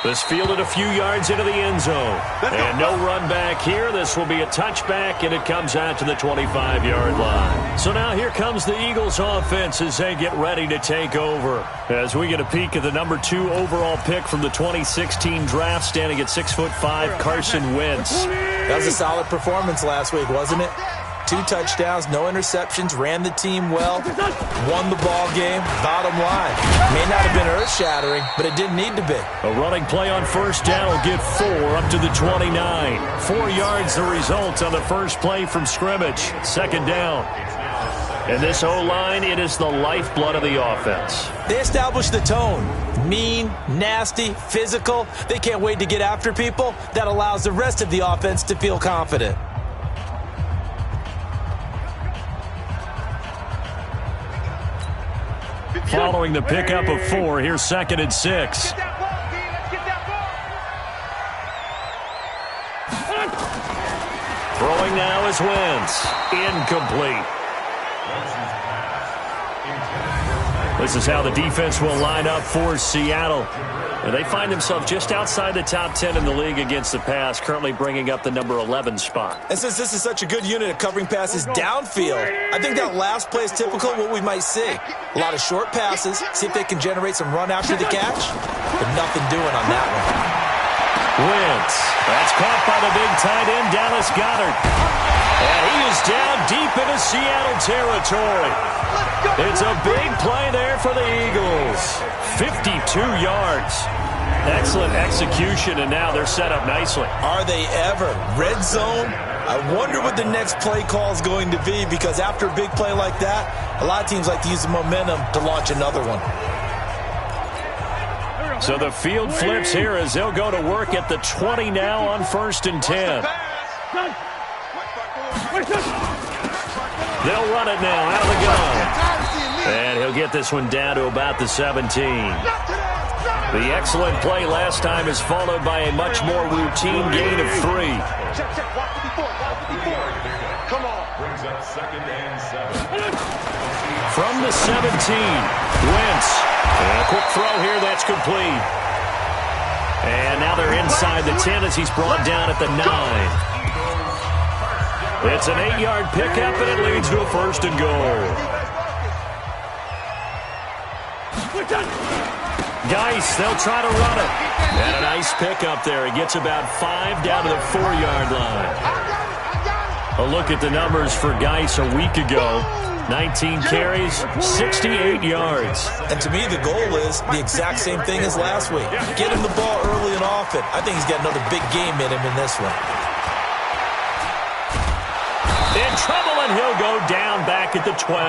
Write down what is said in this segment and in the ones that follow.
This fielded a few yards into the end zone. And no run back here. This will be a touchback, and it comes out to the 25-yard line. So now here comes the Eagles offense as they get ready to take over. As we get a peek at the number 2 overall pick from the 2016 draft, standing at 6'5", Carson Wentz. That was a solid performance last week, wasn't it? 2 touchdowns, no interceptions, ran the team well, won the ball game. Bottom line, may not have been earth-shattering, but it didn't need to be. A running play on first down will get 4 up to the 29. 4 yards the result on the first play from scrimmage. Second down. And this O-line, it is the lifeblood of the offense. They established the tone. Mean, nasty, physical. They can't wait to get after people. That allows the rest of the offense to feel confident. Following the pickup of 4, here's 2nd and 6. Throwing now is Wentz. Incomplete. This is how the defense will line up for Seattle. And they find themselves just outside the top 10 in the league against the pass, currently bringing up the number 11 spot. And since this is such a good unit at covering passes downfield, I think that last play is typical of what we might see. A lot of short passes, see if they can generate some run after the catch, but nothing doing on that one. Wentz. That's caught by the big tight end, Dallas Goedert. And he is down deep into Seattle territory. It's a big play there for the Eagles. 52 yards. Excellent execution, and now they're set up nicely. Are they ever? Red zone? I wonder what the next play call is going to be, because after a big play like that, a lot of teams like to use the momentum to launch another one. So the field flips here as they'll go to work at the 20 now on 1st and 10. They'll run it now out of the gun. And he'll get this one down to about the 17. The excellent play last time is followed by a much more routine gain of 3. From the 17, Wentz. And a quick throw here, that's complete. And now they're inside the 10 as he's brought down at the 9. It's an 8-yard pickup, and it leads to a 1st and goal. Geis, they'll try to run it. And a nice pickup there. He gets about 5 down to the 4-yard line. A look at the numbers for Geis a week ago. 19 carries, 68 yards. And to me, the goal is the exact same thing as last week. Get him the ball early and often. I think he's got another big game in him in this one. In trouble, and he'll go down back at the 12.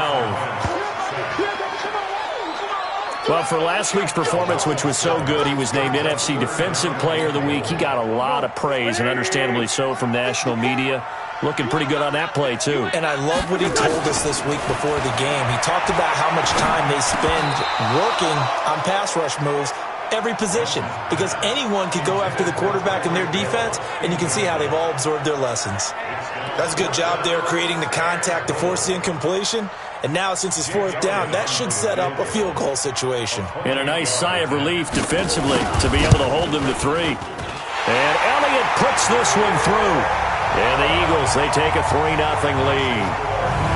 Well, for last week's performance, which was so good, he was named NFC Defensive Player of the Week. He got a lot of praise, and understandably so, from national media. Looking pretty good on that play, too. And I love what he told us this week before the game. He talked about how much time they spend working on pass rush moves, every position, because anyone could go after the quarterback in their defense, and you can see how they've all absorbed their lessons. That's a good job there, creating the contact to force the incompletion. And now, since it's 4th down, that should set up a field goal situation. And a nice sigh of relief defensively to be able to hold them to 3. And Elliott puts this one through. And the Eagles, they take a 3-0 lead.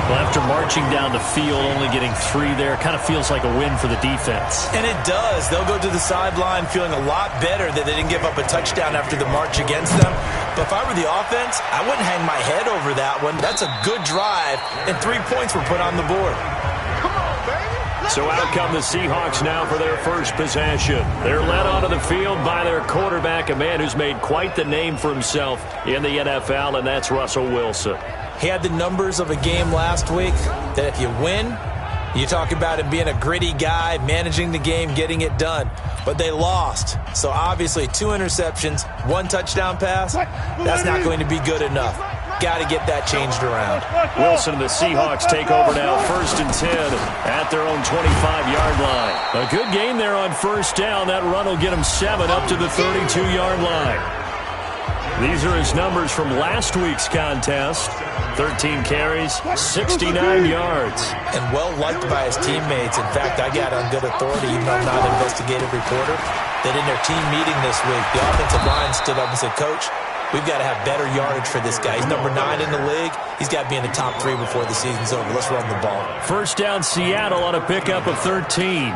Well, after marching down the field, only getting 3 there, kind of feels like a win for the defense. And it does. They'll go to the sideline feeling a lot better that they didn't give up a touchdown after the march against them. But if I were the offense, I wouldn't hang my head over that one. That's a good drive, and 3 points were put on the board. So out come the Seahawks now for their first possession. They're led onto the field by their quarterback, a man who's made quite the name for himself in the NFL, and that's Russell Wilson. He had the numbers of a game last week that if you win, you talk about him being a gritty guy, managing the game, getting it done. But they lost. So obviously 2 interceptions, 1 touchdown pass, that's not going to be good enough. Got to get that changed around. Wilson and the Seahawks take over now, 1st and 10 at their own 25-yard line. A good game there on 1st down. That run will get them 7 up to the 32-yard line. These are his numbers from last week's contest. 13 carries, 69 yards. And well-liked by his teammates. In fact, I got on good authority, even though I'm not an investigative reporter, that in their team meeting this week, the offensive line stood up and said, Coach, we've got to have better yardage for this guy. He's number 9 in the league. He's got to be in the top 3 before the season's over. Let's run the ball. First down, Seattle on a pickup of 13.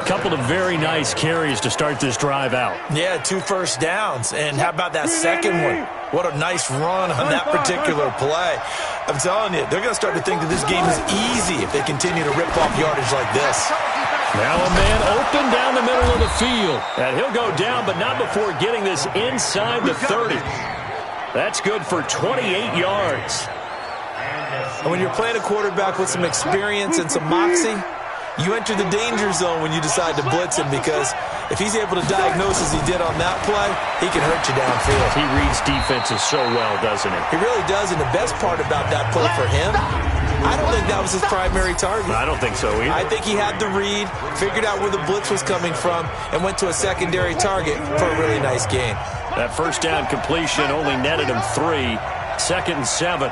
Couple of very nice carries to start this drive out. Yeah, 2 first downs. And how about that second one? What a nice run on that particular play. I'm telling you, they're going to start to think that this game is easy if they continue to rip off yardage like this. Now a man open down the middle of the field. And he'll go down, but not before getting this inside the 30. That's good for 28 yards. And when you're playing a quarterback with some experience and some moxie, you enter the danger zone when you decide to blitz him, because if he's able to diagnose as he did on that play, he can hurt you downfield. He reads defenses so well, doesn't he? He really does, and the best part about that play for him, I don't think that was his primary target. I don't think so either. I think he had the read, figured out where the blitz was coming from, and went to a secondary target for a really nice gain. That first down completion only netted him 3. 2nd and 7.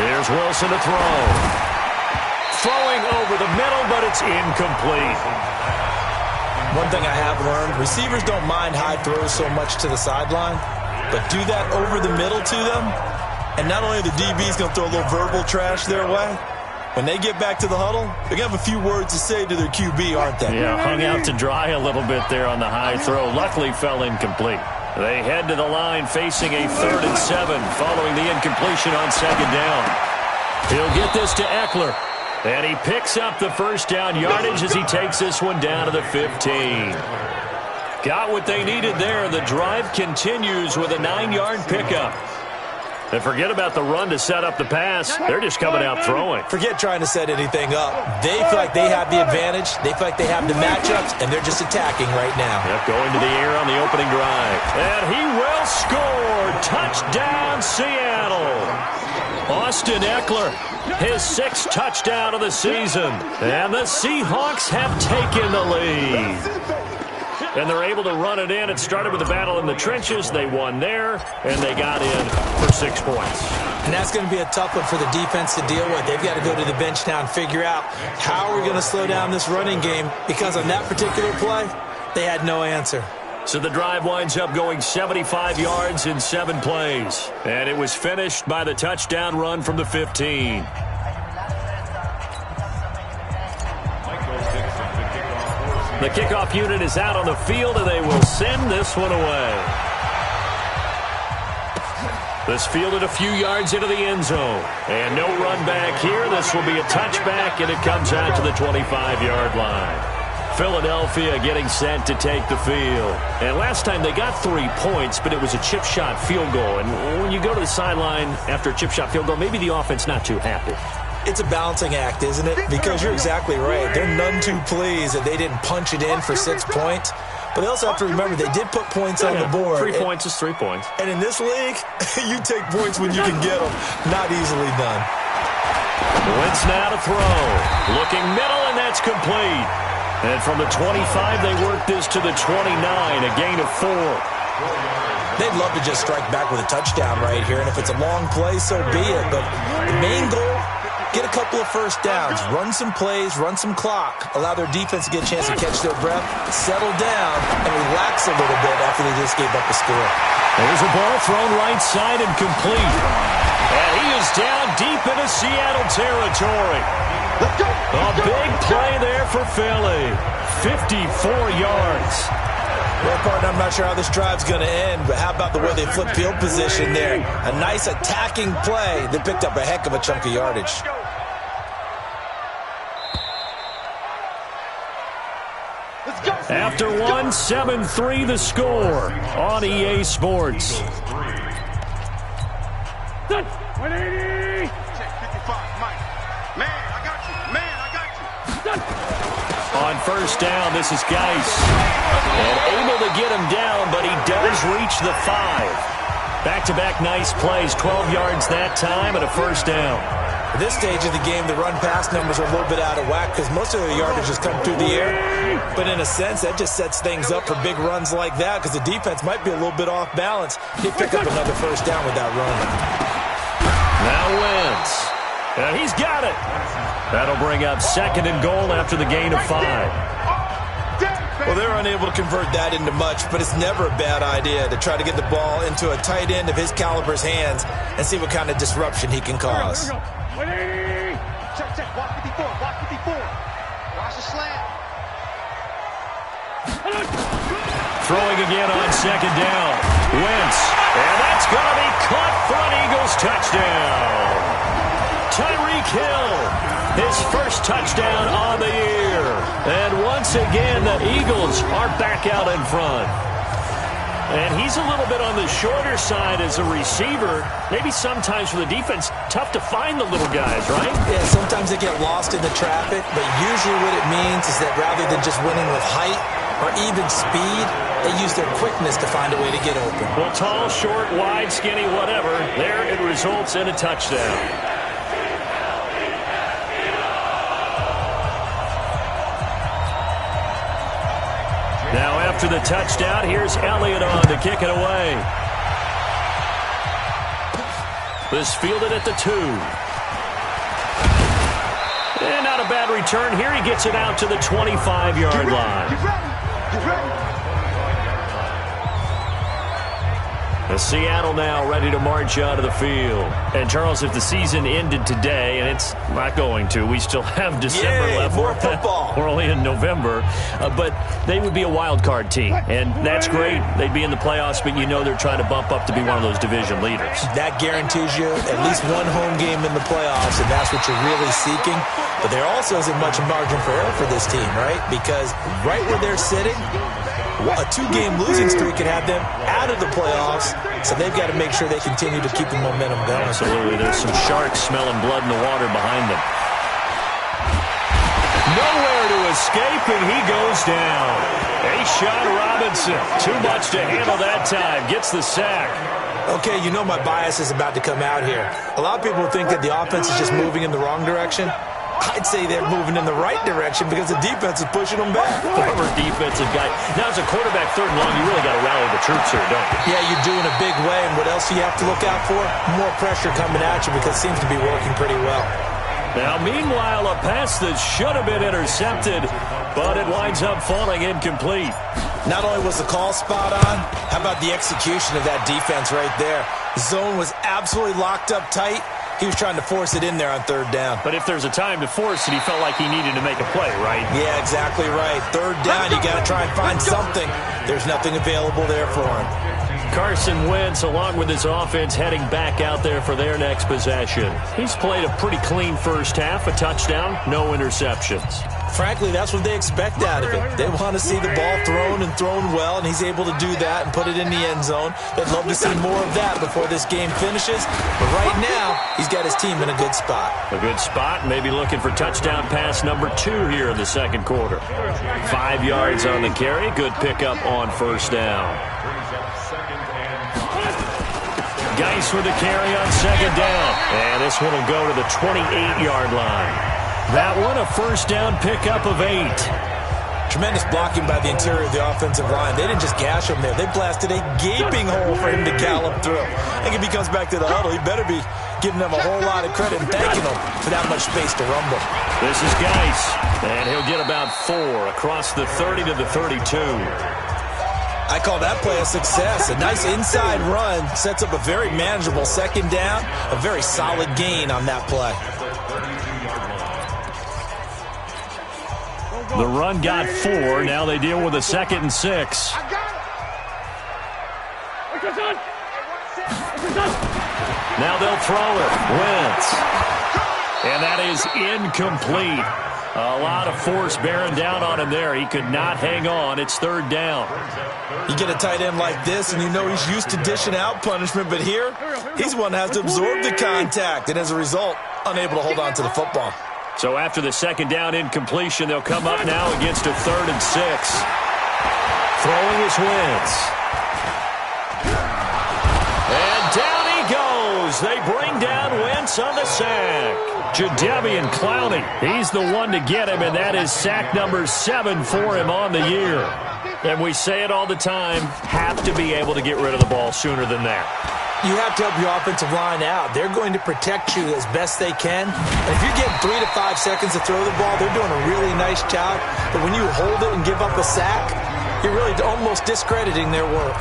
Here's Wilson to throw. Throwing over the middle, but it's incomplete. One thing I have learned, receivers don't mind high throws so much to the sideline, but do that over the middle to them, and not only are the DBs going to throw a little verbal trash their way, when they get back to the huddle, they're going to have a few words to say to their QB, aren't they? Yeah, hung out to dry a little bit there on the high throw. Luckily fell incomplete. They head to the line facing a 3rd and 7 following the incompletion on 2nd down. He'll get this to Eckler. And he picks up the first down yardage as he takes this one down to the 15. Got what they needed there. The drive continues with a 9-yard pickup. And forget about the run to set up the pass. They're just coming out throwing. Forget trying to set anything up. They feel like they have the advantage. They feel like they have the matchups, and they're just attacking right now. Yep, going to the air on the opening drive. And he will score. Touchdown, Seattle. Austin Eckler, his 6th touchdown of the season. And the Seahawks have taken the lead. And they're able to run it in. It started with a battle in the trenches. They won there, and they got in for 6 points. And that's going to be a tough one for the defense to deal with. They've got to go to the bench now and figure out how we're going to slow down this running game, because on that particular play, they had no answer. So the drive winds up going 75 yards in 7 plays. And it was finished by the touchdown run from the 15. The kickoff unit is out on the field, and they will send this one away. This fielded a few yards into the end zone. And no run back here. This will be a touchback, and it comes out to the 25-yard line. Philadelphia getting set to take the field. And last time they got 3 points, but it was a chip shot field goal. And when you go to the sideline after a chip shot field goal, maybe the offense not too happy. It's a balancing act, isn't it? Because you're exactly right. They're none too pleased that they didn't punch it in for 6 points. But they also have to remember they did put points on the board. 3 points is 3 points. And in this league, you take points when you can get them. Not easily done. Wentz now to throw. Looking middle, and that's complete. And from the 25, they work this to the 29, a gain of 4. They'd love to just strike back with a touchdown right here, and if it's a long play, so be it. But the main goal, get a couple of first downs, run some plays, run some clock, allow their defense to get a chance to catch their breath, settle down, and relax a little bit after they just gave up a score. There's a ball thrown right side and complete. And he is down deep into Seattle territory. A big play there for Philly. 54 yards. Well, partner, I'm not sure how this drive's going to end, but how about the way they flip field position there? A nice attacking play that picked up a heck of a chunk of yardage. After 7-3 the score on EA Sports. 180. On first down, this is Geis. And able to get him down, but he does reach the 5. Back-to-back nice plays, 12 yards that time and a first down. This stage of the game, the run-pass numbers are a little bit out of whack because most of the yardage has come through the air. But in a sense, that just sets things up for big runs like that because the defense might be a little bit off balance. He pick up another first down with that run. Now Wentz. And he's got it. That'll bring up 2nd and goal after the gain of 5. Well, they're unable to convert that into much, but it's never a bad idea to try to get the ball into a tight end of his caliber's hands and see what kind of disruption he can cause. Check. Block 54. Watch the slant. Throwing again on 2nd down. Wentz. And that's going to be caught for an Eagles touchdown. Tyreek Hill, his first touchdown on the year. And once again, the Eagles are back out in front. And he's a little bit on the shorter side as a receiver. Maybe sometimes for the defense, tough to find the little guys, right? Yeah, sometimes they get lost in the traffic, but usually what it means is that rather than just winning with height or even speed, they use their quickness to find a way to get open. Well, tall, short, wide, skinny, whatever, there it results in a touchdown. Now after the touchdown, here's Elliott on to kick it away. This fielded at the 2. And not a bad return here. He gets it out to the 25-yard line. The Seattle now ready to march out of the field. And, Charles, if the season ended today, and it's not going to, we still have December left. More football. We're only in November. But they would be a wild card team. And that's great. They'd be in the playoffs, but you know they're trying to bump up to be one of those division leaders. That guarantees you at least one home game in the playoffs, and that's what you're really seeking. But there also isn't much margin for error for this team, right? Because right where they're sitting, a 2-game losing streak could have them out of the playoffs, so they've got to make sure they continue to keep the momentum going. Absolutely. There's some sharks smelling blood in the water behind them. Nowhere to escape, and he goes down. A'Shawn Robinson, too much to handle that time, gets the sack. Okay, you know my bias is about to come out here. A lot of people think that the offense is just moving in the wrong direction. I'd say they're moving in the right direction because the defense is pushing them back. Former defensive guy. Now, as a quarterback, 3rd and long, you really got to rally the troops here, don't you? Yeah, you do in a big way. And what else do you have to look out for? More pressure coming at you because it seems to be working pretty well. Now, meanwhile, a pass that should have been intercepted, but it winds up falling incomplete. Not only was the call spot on, how about the execution of that defense right there? The zone was absolutely locked up tight. He was trying to force it in there on 3rd down. But if there's a time to force it, he felt like he needed to make a play, right? Yeah, exactly right. 3rd down, you got to try and find something. There's nothing available there for him. Carson Wentz, along with his offense, heading back out there for their next possession. He's played a pretty clean first half, a touchdown, no interceptions. Frankly, that's what they expect out of it. They want to see the ball thrown and thrown well, and he's able to do that and put it in the end zone. They'd love to see more of that before this game finishes. But right now, he's got his team in a good spot. A good spot, maybe looking for touchdown pass number 2 here in the 2nd quarter. 5 yards on the carry, good pickup on 1st down. Geis with the carry on 2nd down. And this one will go to the 28-yard line. That one a 1st down pickup of 8. Tremendous blocking by the interior of the offensive line. They didn't just gash him there. They blasted a gaping hole for him to gallop through. I think if he comes back to the huddle, he better be giving them a whole lot of credit and thanking them for that much space to rumble. This is Geis, and he'll get about 4 across the 30 to the 32. I call that play a success. A nice inside run sets up a very manageable 2nd down, a very solid gain on that play. The run got 4. Now they deal with a 2nd and 6. Now they'll throw it. Wentz. And that is incomplete. A lot of force bearing down on him there. He could not hang on. It's 3rd down. You get a tight end like this, and you know he's used to dishing out punishment, but here, he's one that has to absorb the contact, and as a result, unable to hold on to the football. So after the 2nd down incompletion, they'll come up now against a 3rd and 6. Throwing is Wentz. And down he goes. They bring down Wentz Wentz on the sack. Jadeveon Clowney, he's the one to get him, and that is sack number 7 for him on the year. And we say it all the time, have to be able to get rid of the ball sooner than that. You have to help your offensive line out. They're going to protect you as best they can. And if you're getting 3 to 5 seconds to throw the ball, they're doing a really nice job. But when you hold it and give up a sack, you're really almost discrediting their work.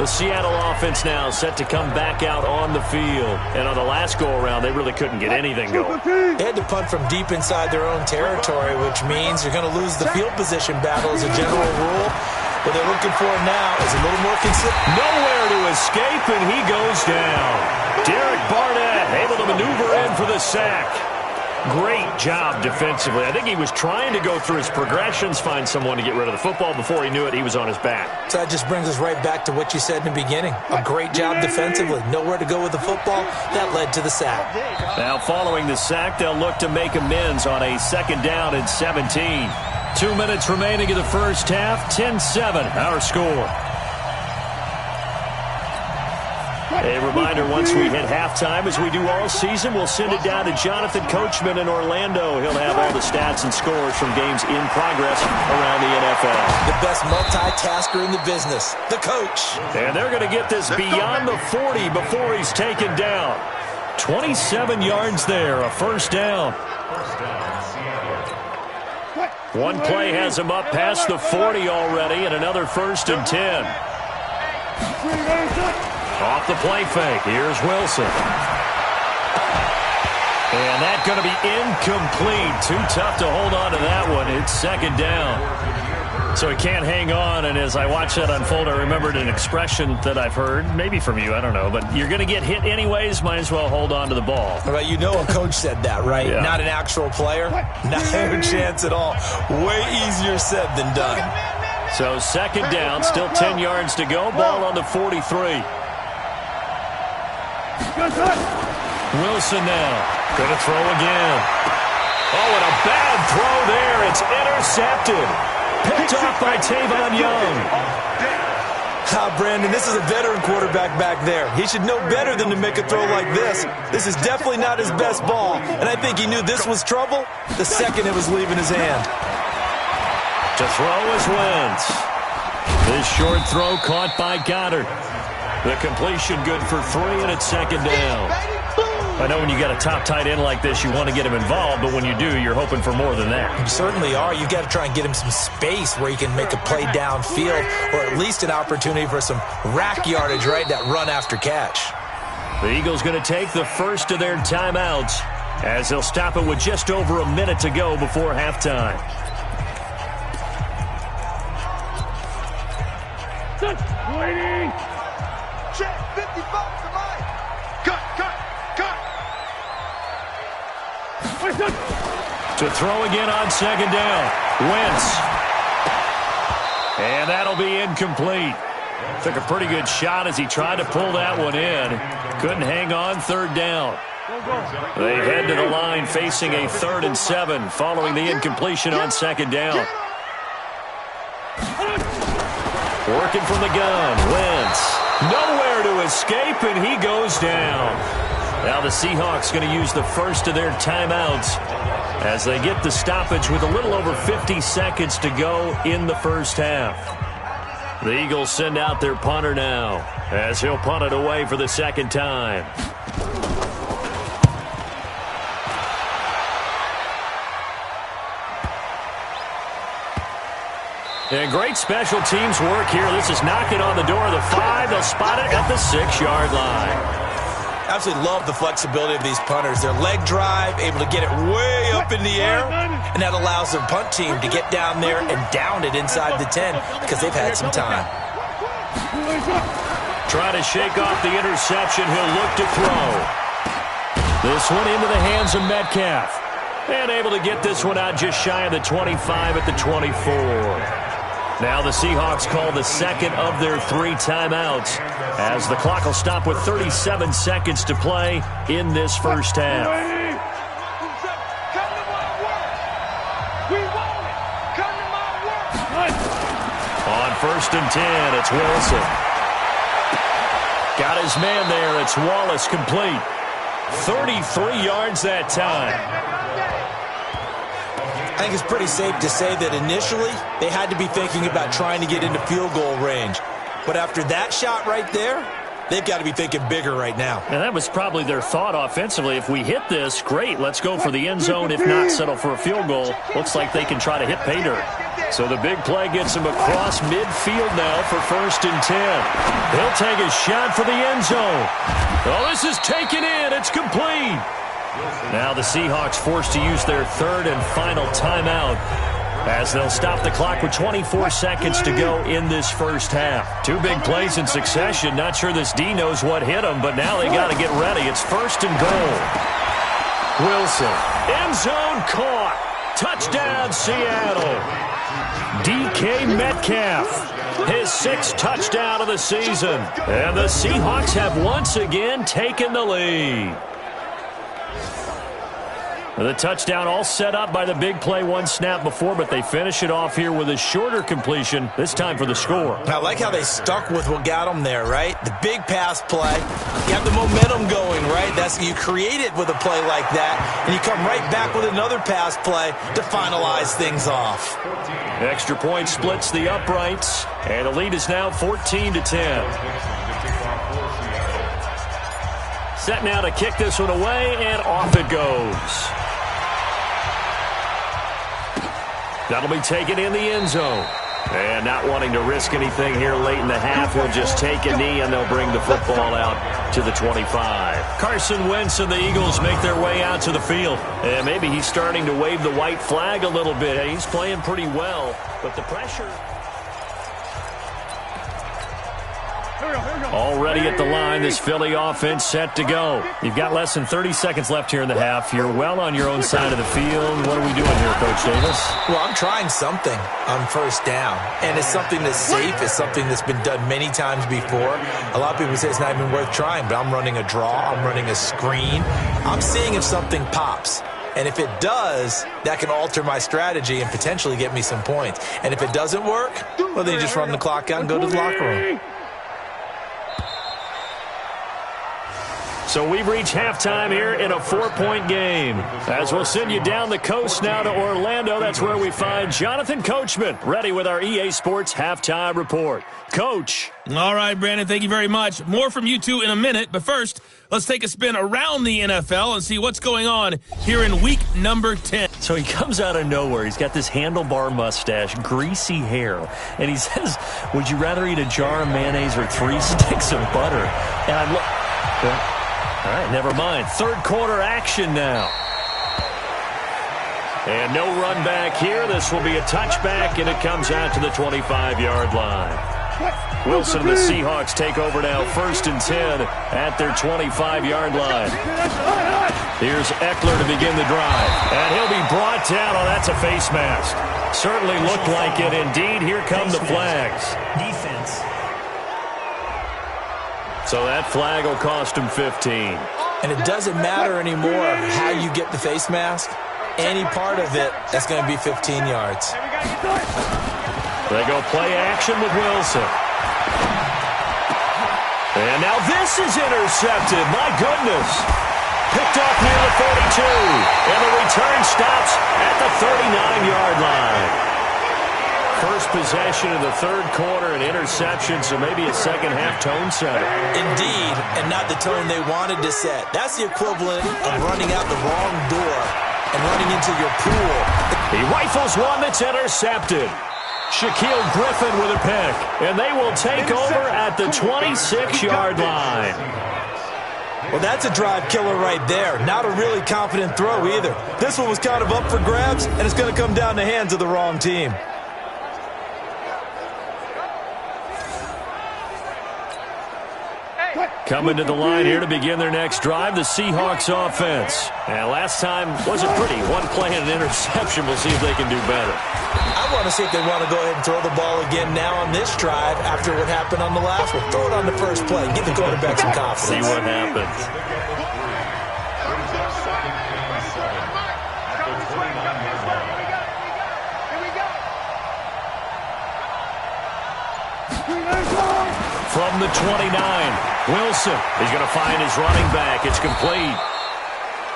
The Seattle offense now set to come back out on the field. And on the last go-around, they really couldn't get anything going. They had to punt from deep inside their own territory, which means you're going to lose the field position battle as a general rule. What they're looking for now is a little more consistent. Nowhere to escape, and he goes down. Derek Barnett able to maneuver in for the sack. Great job defensively. I think he was trying to go through his progressions, find someone to get rid of the football. Before he knew it, he was on his back. So that just brings us right back to what you said in the beginning. A great job defensively. Nowhere to go with the football. That led to the sack. Now following the sack, they'll look to make amends on a 2nd down and 17. 2 minutes remaining in the first half. 10-7, our score. A reminder, once we hit halftime, as we do all season, we'll send it down to Jonathan Coachman in Orlando. He'll have all the stats and scores from games in progress around the NFL. The best multitasker in the business, the coach. And they're going to get this beyond the 40 before he's taken down. 27 yards there, a 1st down. One play has him up past the 40 already, and another 1st and 10. Off the play fake, here's Wilson. And that's going to be incomplete. Too tough to hold on to that one. It's 2nd down. So he can't hang on, and as I watch that unfold, I remembered an expression that I've heard, maybe from you, I don't know, but you're going to get hit anyways, might as well hold on to the ball. Right, you know a coach said that, right? Yeah. Not an actual player. Not a chance at all. Way easier said than done. So 2nd down, still 10 yards to go, ball on the 43. Wilson now, going to throw again. Oh, and a bad throw there. It's intercepted. Picked off by Tavon Young. Brandon, this is a veteran quarterback back there. He should know better than to make a throw like this. This is definitely not his best ball, and I think he knew this was trouble the second it was leaving his hand. To throw is Wentz. This short throw caught by Goddard. The completion good for 3, and it's 2nd down. I know when you got a top tight end like this, you want to get him involved, but when you do, you're hoping for more than that. You certainly are. You got to try and get him some space where he can make a play downfield, or at least an opportunity for some rack yardage, right? That run after catch. The Eagles going to take the first of their timeouts as they'll stop it with just over a minute to go before halftime. Waiting. Check 55 to mine. Cut. To throw again on 2nd down. Wentz. And that'll be incomplete. Took a pretty good shot as he tried to pull that one in. Couldn't hang on, 3rd down. They head to the line facing a 3rd and 7 following the incompletion on 2nd down. Working from the gun, Wentz. Nowhere to escape, and he goes down. Now the Seahawks going to use the first of their timeouts as they get the stoppage with a little over 50 seconds to go in the first half. The Eagles send out their punter now as he'll punt it away for the 2nd time. And great special teams work here. This is knocking on the door of the 5. They'll spot it at the 6-yard line. Absolutely love the flexibility of these punters. Their leg drive, able to get it way up in the air, and that allows their punt team to get down there and down it inside the 10 because they've had some time. Trying to shake off the interception. He'll look to throw. This one into the hands of Metcalf. And able to get this one out just shy of the 25 at the 24. Now the Seahawks call the 2nd of their 3 timeouts as the clock will stop with 37 seconds to play in this first half. On 1st and 10, it's Wilson. Got his man there. It's Wallace complete. 33 yards that time. I think it's pretty safe to say that initially they had to be thinking about trying to get into field goal range. But after that shot right there, they've got to be thinking bigger right now. And that was probably their thought offensively. If we hit this, great, let's go for the end zone. If not, settle for a field goal. Looks like they can try to hit pay dirt. So the big play gets him across midfield now for 1st and 10. He'll take a shot for the end zone. Oh, this is taken in. It's complete. Now the Seahawks forced to use their 3rd and final timeout as they'll stop the clock with 24 seconds to go in this first half. 2 big plays in succession. Not sure this D knows what hit them, but now they got to get ready. It's 1st and goal. Wilson, end zone caught. Touchdown, Seattle. DK Metcalf, his 6th touchdown of the season. And the Seahawks have once again taken the lead. The touchdown all set up by the big play 1 snap before, but they finish it off here with a shorter completion, this time for the score. I like how they stuck with what got them there, right? The big pass play. You have the momentum going, right? You create it with a play like that, and you come right back with another pass play to finalize things off. Extra point splits the uprights, and the lead is now 14-10. Set now to kick this one away, and off it goes. That'll be taken in the end zone. And not wanting to risk anything here late in the half, he'll just take a knee, and they'll bring the football out to the 25. Carson Wentz and the Eagles make their way out to the field. And maybe he's starting to wave the white flag a little bit. He's playing pretty well, but the pressure... Already at the line, this Philly offense set to go. You've got less than 30 seconds left here in the half. You're well on your own side of the field. What are we doing here, Coach Davis? Well, I'm trying something on 1st down, and it's something that's safe. It's something that's been done many times before. A lot of people say it's not even worth trying, but I'm running a draw. I'm running a screen. I'm seeing if something pops. And if it does, that can alter my strategy and potentially get me some points. And if it doesn't work, well, then you just run the clock out and go to the locker room. So we've reached halftime here in a 4-point game. As we'll send you down the coast now to Orlando, that's where we find Jonathan Coachman, ready with our EA Sports Halftime Report. Coach. All right, Brandon, thank you very much. More from you two in a minute, but first, let's take a spin around the NFL and see what's going on here in week number 10. So he comes out of nowhere. He's got this handlebar mustache, greasy hair, and he says, would you rather eat a jar of mayonnaise or 3 sticks of butter? And I'm like... All right, never mind. 3rd quarter action now. And no run back here. This will be a touchback, and it comes out to the 25-yard line. Wilson and the Seahawks take over now, 1st and 10 at their 25-yard line. Here's Eckler to begin the drive. And he'll be brought down. Oh, that's a face mask. Certainly looked like it. Indeed, here come the flags. Defense. So that flag will cost him 15. And it doesn't matter anymore how you get the face mask. Any part of it, that's going to be 15 yards. They go play action with Wilson. And now this is intercepted. My goodness. Picked off near the 42. And the return stops at the 39-yard line. First possession of the 3rd quarter, an interception, so maybe a second-half tone setter. Indeed, and not the tone they wanted to set. That's the equivalent of running out the wrong door and running into your pool. He rifles one that's intercepted. Shaquille Griffin with a pick, and they will take over at the 26-yard line. Well, that's a drive killer right there. Not a really confident throw either. This one was kind of up for grabs, and it's going to come down the hands of the wrong team. Coming to the line here to begin their next drive, the Seahawks offense. And last time wasn't pretty. One play and an interception. We'll see if they can do better. I want to see if they want to go ahead and throw the ball again now on this drive after what happened on the last one. Throw it on the first play. Give the quarterback some confidence. See what happens. From the 29, Wilson is going to find his running back. It's complete.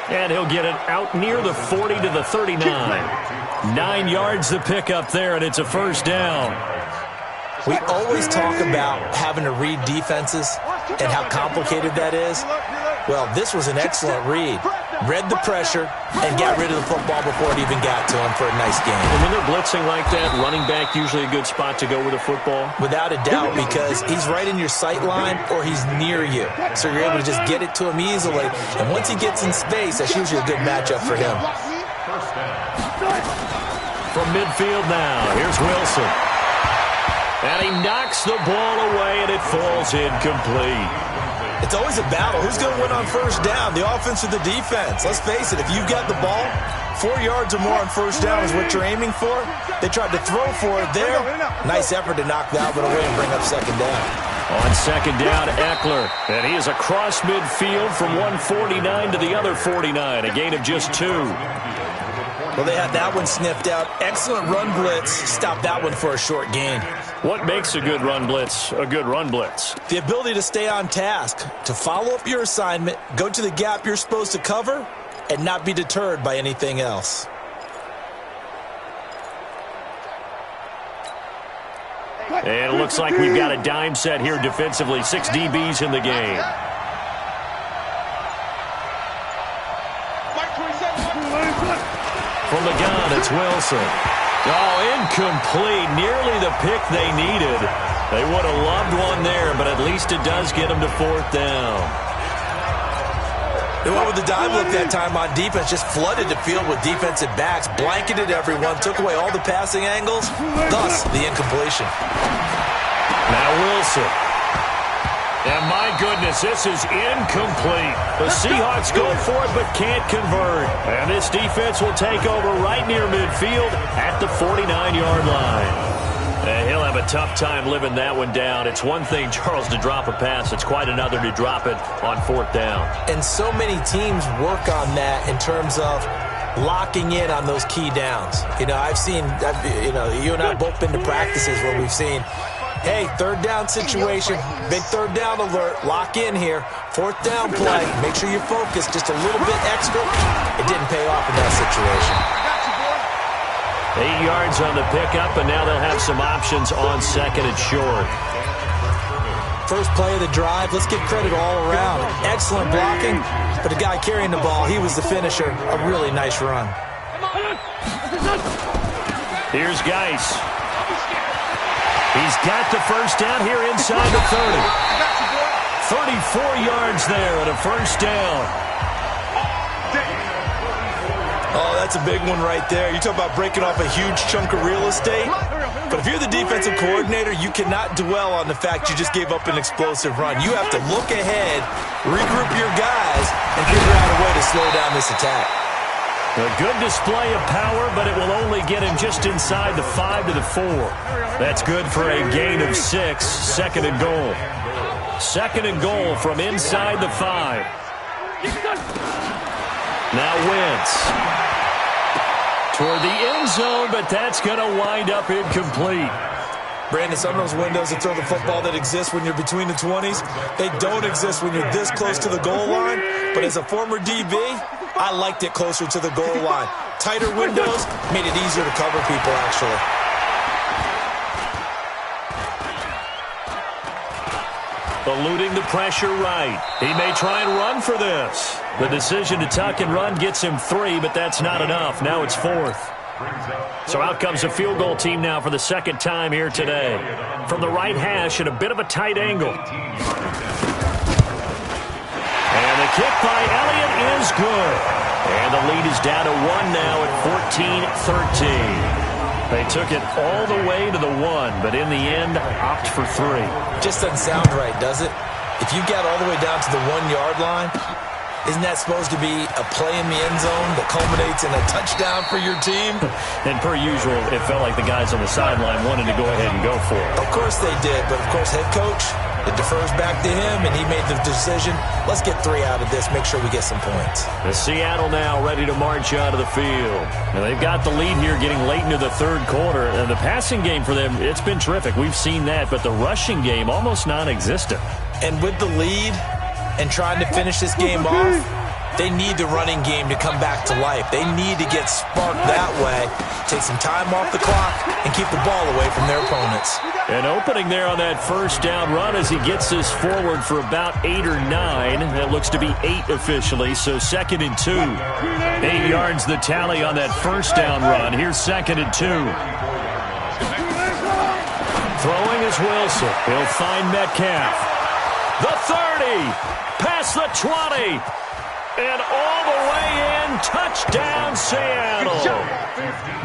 And he'll get it out near the 40 to the 39. 9 yards the pickup there, and it's a first down. We always talk about having to read defenses and how complicated that is. Well, this was an excellent read. Read the pressure and got rid of the football before it even got to him for a nice game. And when they're blitzing like that, running back usually a good spot to go with the football? Without a doubt, because he's right in your sight line or he's near you. So you're able to just get it to him easily. And once he gets in space, that's usually a good matchup for him. From midfield now, here's Wilson. And he knocks the ball away, and it falls incomplete. It's always a battle. Who's going to win on first down, the offense or the defense? Let's face it, if you've got the ball, 4 yards or more on first down is what you're aiming for. They tried to throw for it there. Nice effort to knock that one away and bring up second down. On second down, Eckler. And he is across midfield from one 49 to the other 49, a gain of just 2. Well, they had that one sniffed out. Excellent run blitz. Stopped that one for a short gain. What makes a good run blitz a good run blitz? The ability to stay on task, to follow up your assignment, go to the gap you're supposed to cover, and not be deterred by anything else. And it looks like we've got a dime set here defensively. 6 DBs in the game. From the gun, it's Wilson. Oh, incomplete. Nearly the pick they needed. They would have loved one there, but at least it does get them to fourth down. They went with the dive look that time on defense, just flooded the field with defensive backs, blanketed everyone, took away all the passing angles, thus the incompletion. Now Wilson. And my goodness, this is incomplete. The Seahawks go for it but can't convert. And this defense will take over right near midfield at the 49-yard line. And he'll have a tough time living that one down. It's one thing, Charles, to drop a pass. It's quite another to drop it on fourth down. And so many teams work on that in terms of locking in on those key downs. You know, you and I have both been to practices where we've seen, hey, third down situation, big third down alert, lock in here, fourth down play, make sure you're focused just a little bit extra. It didn't pay off in that situation. 8 yards on the pickup, and now they'll have some options on second and short. First play of the drive, let's give credit all around. Excellent blocking, but the guy carrying the ball, he was the finisher. A really nice run. Here's Geis. He's got the first down here inside the 30. 34 yards there and a first down. Oh, that's a big one right there. You talk about breaking off a huge chunk of real estate. But if you're the defensive coordinator, you cannot dwell on the fact you just gave up an explosive run. You have to look ahead, regroup your guys, and figure out a way to slow down this attack. A good display of power, but it will only get him just inside the 5 to the 4. That's good for a gain of 6. Second and goal. Second and goal from inside the 5. Now Wentz. Toward the end zone, but that's going to wind up incomplete. Brandon, some of those windows that throw the football that exist when you're between the 20s, they don't exist when you're this close to the goal line. But as a former DB, I liked it closer to the goal line. Tighter windows made it easier to cover people, actually. Eluding the pressure right. He may try and run for this. The decision to tuck and run gets him 3, but that's not enough. Now it's 4th. So out comes a field goal team now for the second time here today. From the right hash at a bit of a tight angle. And the kick by Elliott is good. And the lead is down to 1 now at 14-13. They took it all the way to the 1, but in the end, opt for 3. Just doesn't sound right, does it? If you got all the way down to the 1-yard line, isn't that supposed to be a play in the end zone that culminates in a touchdown for your team? And per usual, it felt like the guys on the sideline wanted to go ahead and go for it. Of course they did, but of course head coach, it defers back to him, and he made the decision, let's get 3 out of this, make sure we get some points. The Seattle now ready to march out of the field. Now they've got the lead here getting late into the third quarter, and the passing game for them, it's been terrific. We've seen that, but the rushing game almost non-existent. And with the lead and trying to finish this game off, They need the running game to come back to life. They need to get sparked that way, take some time off the clock, and keep the ball away from their opponents. An opening there on that first down run as he gets this forward for about 8 or 9. That looks to be 8 officially, so 2nd and 2. 8 yards the tally on that first down run. Here's 2nd and 2. Throwing is Wilson. He'll find Metcalf. The 30. Past the 20. And all the way in. Touchdown, Seattle.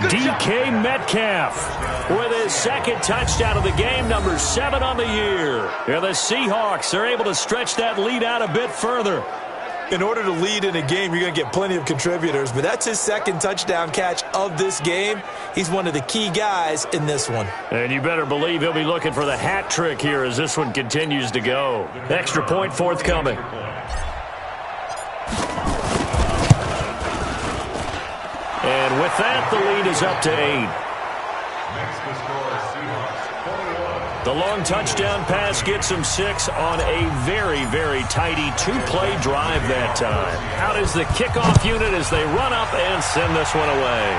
DK Metcalf with his 2nd touchdown of the game, number 7 on the year. And the Seahawks are able to stretch that lead out a bit further. In order to lead in a game, you're going to get plenty of contributors, but that's his 2nd touchdown catch of this game. He's one of the key guys in this one. And you better believe he'll be looking for the hat trick here as this one continues to go. Extra point forthcoming. And with that, the lead is up to 8. The long touchdown pass gets him 6 on a very, very tidy 2-play drive that time. Out is the kickoff unit as they run up and send this one away.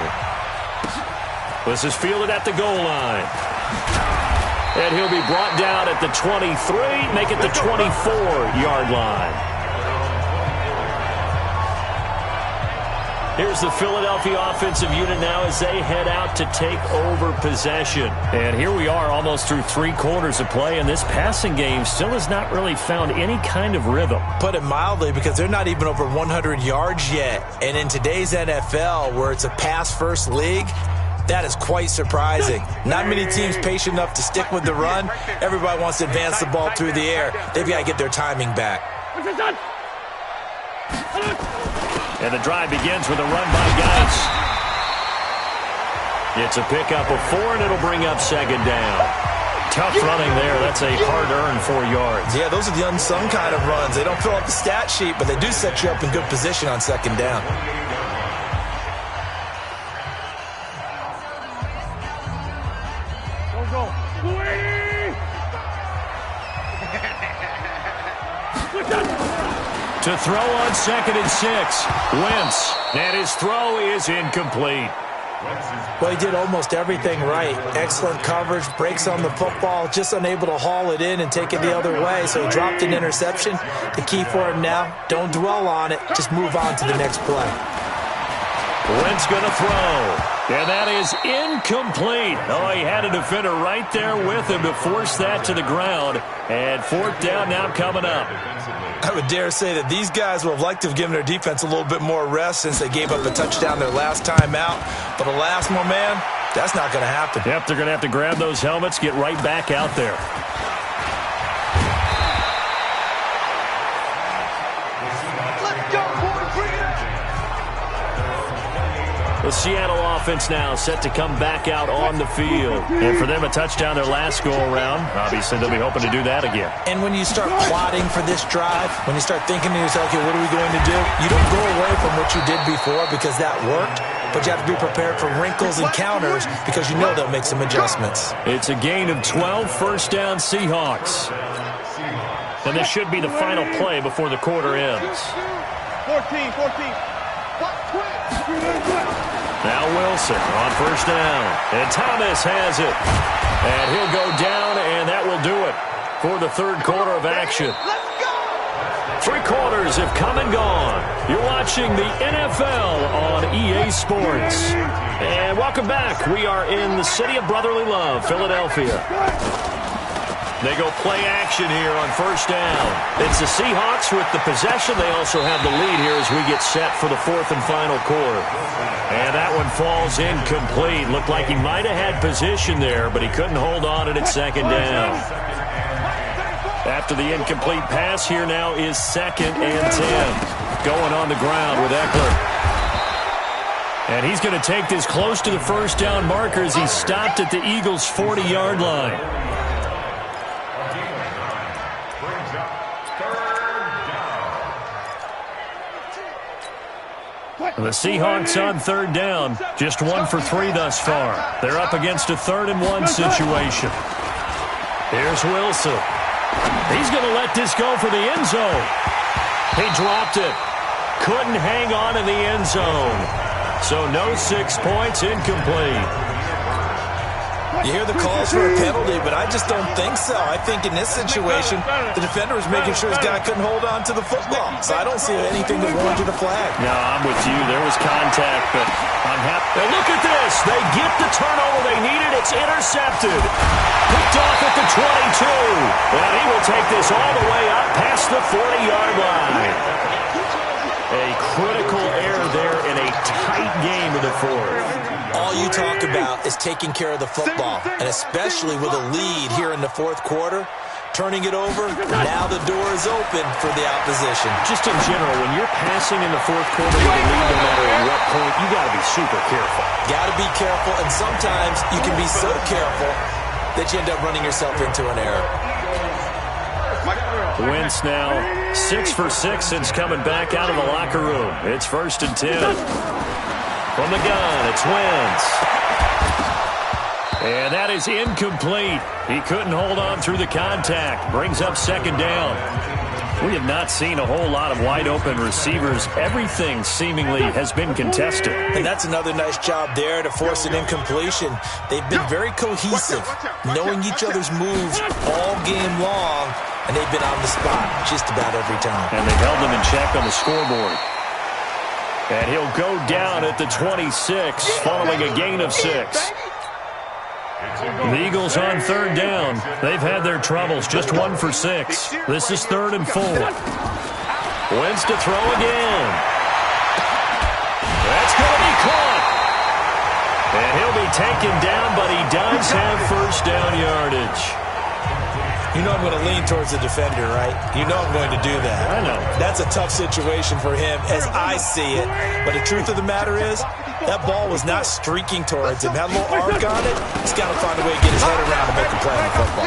This is fielded at the goal line. And he'll be brought down at the 23, make it the 24-yard line. Here's the Philadelphia offensive unit now as they head out to take over possession. And here we are almost through 3 quarters of play, and this passing game still has not really found any kind of rhythm. Put it mildly, because they're not even over 100 yards yet. And in today's NFL, where it's a pass-first league, that is quite surprising. Not many teams patient enough to stick with the run. Everybody wants to advance the ball through the air. They've got to get their timing back. And the drive begins with a run by Geis. It's a pickup of 4, and it'll bring up 2nd down. Tough running there. That's a hard-earned 4 yards. Yeah, those are the unsung kind of runs. They don't fill up the stat sheet, but they do set you up in good position on 2nd down. To throw on 2nd and 6. Wentz. And his throw is incomplete. Well, he did almost everything right. Excellent coverage, breaks on the football, just unable to haul it in and take it the other way. So he dropped an interception. The key for him now, don't dwell on it. Just move on to the next play. Wentz going to throw. And that is incomplete. Oh, he had a defender right there with him to force that to the ground. And 4th down now coming up. I would dare say that these guys would have liked to have given their defense a little bit more rest since they gave up a touchdown their last time out. But alas, my man, that's not going to happen. Yep, they're going to have to grab those helmets, get right back out there. The Seattle offense now set to come back out on the field. And for them, a touchdown their last go-around. Obviously, they'll be hoping to do that again. And when you start plotting for this drive, when you start thinking to yourself, okay, what are we going to do? You don't go away from what you did before because that worked, but you have to be prepared for wrinkles and counters because you know they'll make some adjustments. It's a gain of 12, 1st down Seahawks. And this should be the final play before the quarter ends. 14. Now Wilson on 1st down. And Thomas has it. And he'll go down, and that will do it for the 3rd quarter of action. 3 quarters have come and gone. You're watching the NFL on EA Sports. And welcome back. We are in the city of brotherly love, Philadelphia. They go play action here on 1st down. It's the Seahawks with the possession. They also have the lead here as we get set for the 4th and final quarter. And that one falls incomplete. Looked like he might have had position there, but he couldn't hold on it at 2nd down. After the incomplete pass, here now is 2nd and 10. Going on the ground with Eckler. And he's going to take this close to the 1st down marker as he stopped at the Eagles' 40-yard line. The Seahawks on 3rd down, just 1 for 3 thus far. They're up against a 3rd and 1 situation. Here's Wilson. He's going to let this go for the end zone. He dropped it. couldn't hang on in the end zone. So no 6 points, incomplete. You hear the calls for a penalty, but I just don't think so. I think in this situation, the defender was making sure his guy couldn't hold on to the football. So I don't see anything that warranted a flag. No, I'm with you. There was contact, but I'm happy. Now look at this. They get the turnover they needed. It's intercepted. Picked off at the 22. And he will take this all the way up past the 40-yard line. A critical error there in a tight game of the fourth. All you talk about is taking care of the football, and especially with a lead here in the fourth quarter, turning it over, now the door is open for the opposition. Just in general, when you're passing in the fourth quarter with a lead, no matter at what point, you got to be super careful. Got to be careful, and sometimes you can be so careful that you end up running yourself into an error. Wentz now 6 for 6 since coming back out of the locker room. It's 1st and 10. From the gun, it's Wentz. And that is incomplete. He couldn't hold on through the contact. Brings up 2nd down. We have not seen a whole lot of wide-open receivers. Everything seemingly has been contested. And that's another nice job there to force an incompletion. They've been very cohesive, knowing each other's moves all game long, and they've been on the spot just about every time. And they've held them in check on the scoreboard. And he'll go down at the 26 following a gain of 6. The Eagles on 3rd down. They've had their troubles, just 1 for 6. This is 3rd and 4. Wentz to throw again. That's going to be caught. And he'll be taken down, but he does have 1st down yardage. You know I'm going to lean towards the defender, right? You know I'm going to do that. I know. That's a tough situation for him as I see it. But the truth of the matter is, that ball was not streaking towards him. Had a little arc on it. He's got to find a way to get his head around and make a play on the football.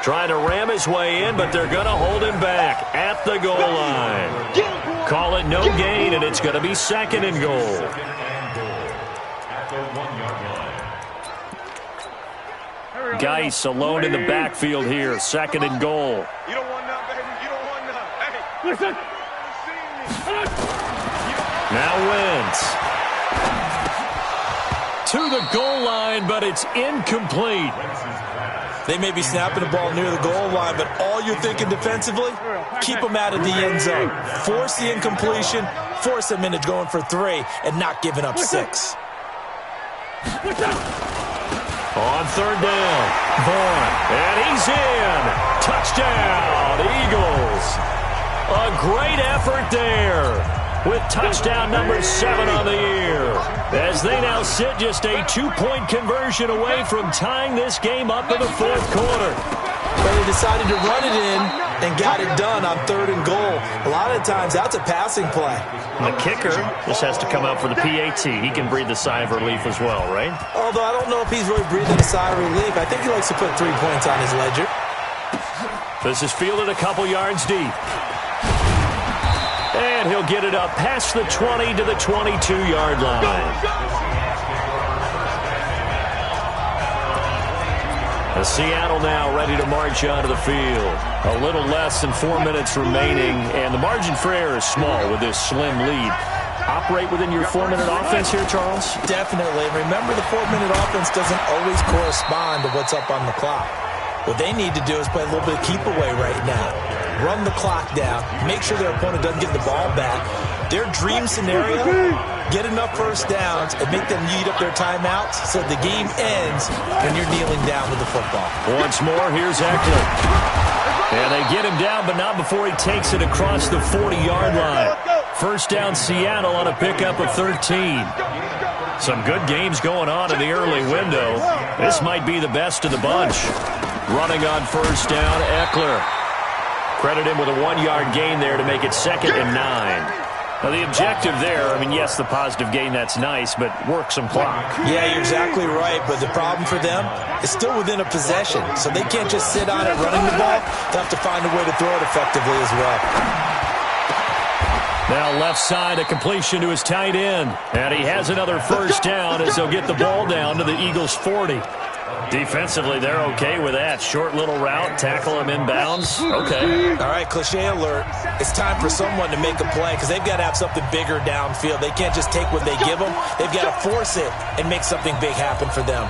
Trying to ram his way in, but they're going to hold him back at the goal line. Call it no gain, and it's going to be 2nd and goal. Geis alone in the backfield here. 2nd and goal. You don't want none, baby. You don't want none. Hey, listen. Now Wentz. To the goal line, but it's incomplete. They may be snapping the ball near the goal line, but all you're thinking defensively, keep them out of the end zone. Force the incompletion, force them into going for 3, and not giving up 6. On 3rd down, Vaughn, and he's in. Touchdown, Eagles. A great effort there with touchdown number 7 on the year. As they now sit just a 2-point conversion away from tying this game up in the fourth quarter. But they decided to run it in and got it done on 3rd and goal. A lot of times, that's a passing play. And the kicker just has to come out for the PAT. He can breathe a sigh of relief as well, right? Although I don't know if he's really breathing a sigh of relief. I think he likes to put 3 points on his ledger. This is fielded a couple yards deep. And he'll get it up past the 20 to the 22-yard line. Seattle now ready to march onto the field. A little less than 4 minutes remaining, and the margin for error is small with this slim lead. Operate within your 4-minute offense here, Charles? Definitely. Remember, the 4-minute offense doesn't always correspond to what's up on the clock. What they need to do is play a little bit of keep away right now. Run the clock down. Make sure their opponent doesn't get the ball back. Their dream scenario, get enough first downs and make them eat up their timeouts so the game ends when you're kneeling down with the football. Once more, here's Eckler. And they get him down, but not before he takes it across the 40-yard line. 1st down, Seattle on a pickup of 13. Some good games going on in the early window. This might be the best of the bunch. Running on 1st down, Eckler. Credit him with a 1-yard gain there to make it 2nd and 9. Now, the objective there, I mean, yes, the positive gain, that's nice, but work some clock. Yeah, you're exactly right, but the problem for them is still within a possession, so they can't just sit on it running the ball. They'll have to find a way to throw it effectively as well. Now left side, a completion to his tight end, and he has another 1st down as they'll get the ball down to the Eagles' 40. Defensively, they're okay with that. Short little route, tackle him inbounds. Okay. All right, cliche alert. It's time for someone to make a play because they've got to have something bigger downfield. They can't just take what they give them. They've got to force it and make something big happen for them.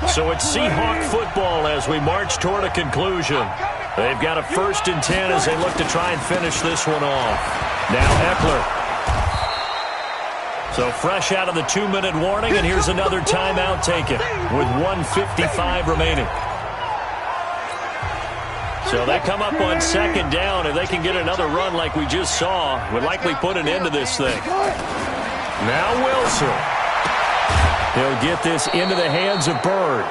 So it's Seahawk football as we march toward a conclusion. They've got a 1st and 10 as they look to try and finish this one off. Now Eckler. So fresh out of the 2-minute warning, and here's another timeout taken with 1:55 remaining. So they come up on 2nd down. If they can get another run like we just saw, would likely put an end to this thing. Now Wilson. He'll get this into the hands of Bird.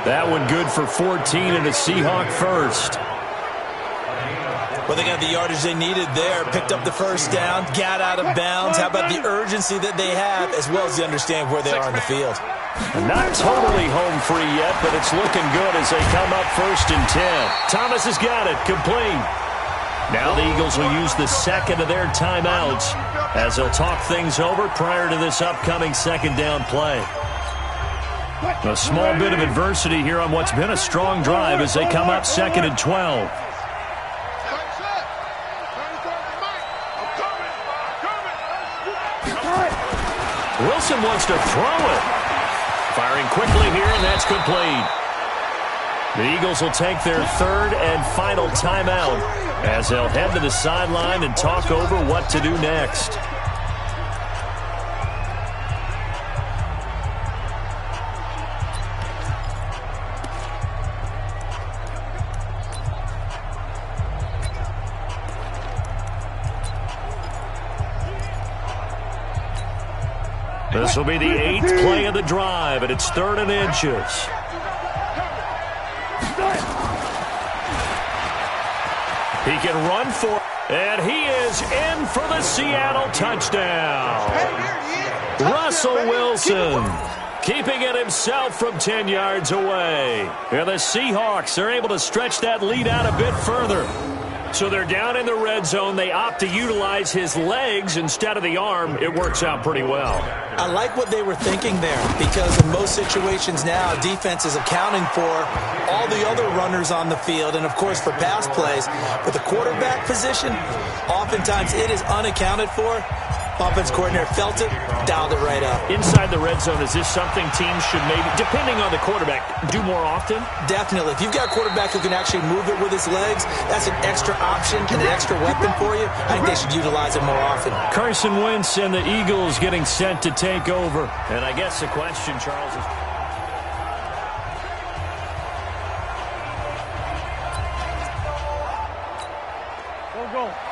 That one good for 14 and a Seahawk first. Well, they got the yardage they needed there, picked up the 1st down, got out of bounds. How about the urgency that they have, as well as they understand where they are in the field? Not totally home free yet, but it's looking good as they come up 1st and 10. Thomas has got it, complete. Now the Eagles will use the 2nd of their timeouts as they'll talk things over prior to this upcoming 2nd down play. A small bit of adversity here on what's been a strong drive as they come up 2nd and 12. Wilson wants to throw it. Firing quickly here, and that's complete. The Eagles will take their 3rd and final timeout as they'll head to the sideline and talk over what to do next. This will be the 8th play of the drive, and it's 3rd and inches. He can run for, and he is in for the Seattle touchdown. Russell Wilson keeping it himself from 10 yards away. And the Seahawks are able to stretch that lead out a bit further. So they're down in the red zone. They opt to utilize his legs instead of the arm. It works out pretty well. I like what they were thinking there because in most situations now, defense is accounting for all the other runners on the field and, of course, for pass plays. But the quarterback position, oftentimes it is unaccounted for. Offense coordinator felt it, dialed it right up. Inside the red zone, is this something teams should maybe, depending on the quarterback, do more often? Definitely. If you've got a quarterback who can actually move it with his legs, that's an extra option and an extra weapon for you. I think they should utilize it more often. Carson Wentz and the Eagles getting set to take over. And I guess the question, Charles, is...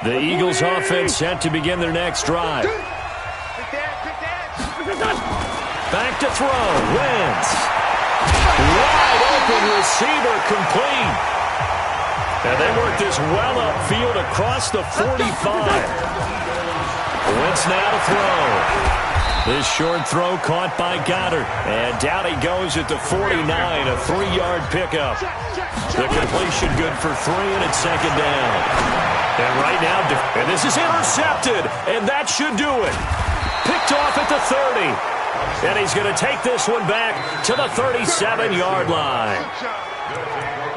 The Eagles offense set to begin their next drive. Back to throw. Wentz. Wide open receiver complete. And they work this well upfield across the 45. Wentz now to throw. This short throw caught by Goddard. And down he goes at the 49, a 3-yard pickup. The completion good for 3, and it's 2nd down. And right now, and this is intercepted, and that should do it. Picked off at the 30. And he's going to take this one back to the 37-yard line.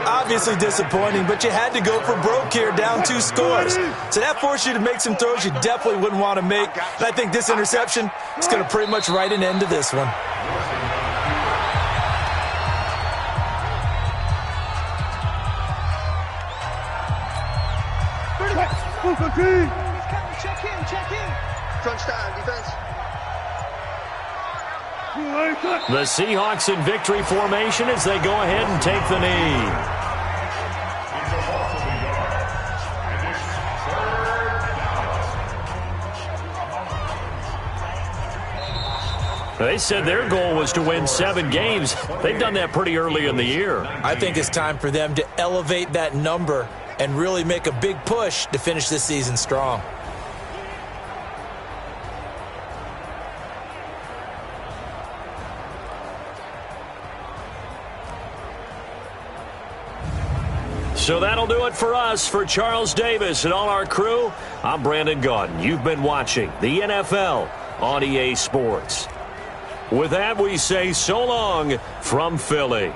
Obviously disappointing, but you had to go for broke here, down 2 scores. So that forced you to make some throws you definitely wouldn't want to make. And I think this interception is going to pretty much write an end to this one. Check in. Crunch time, defense. The Seahawks in victory formation as they go ahead and take the knee. They said their goal was to win 7 games. They've done that pretty early in the year. I think it's time for them to elevate that number and really make a big push to finish this season strong. So that'll do it for us. For Charles Davis and all our crew, I'm Brandon Gaudin. You've been watching the NFL on EA Sports. With that, we say so long from Philly.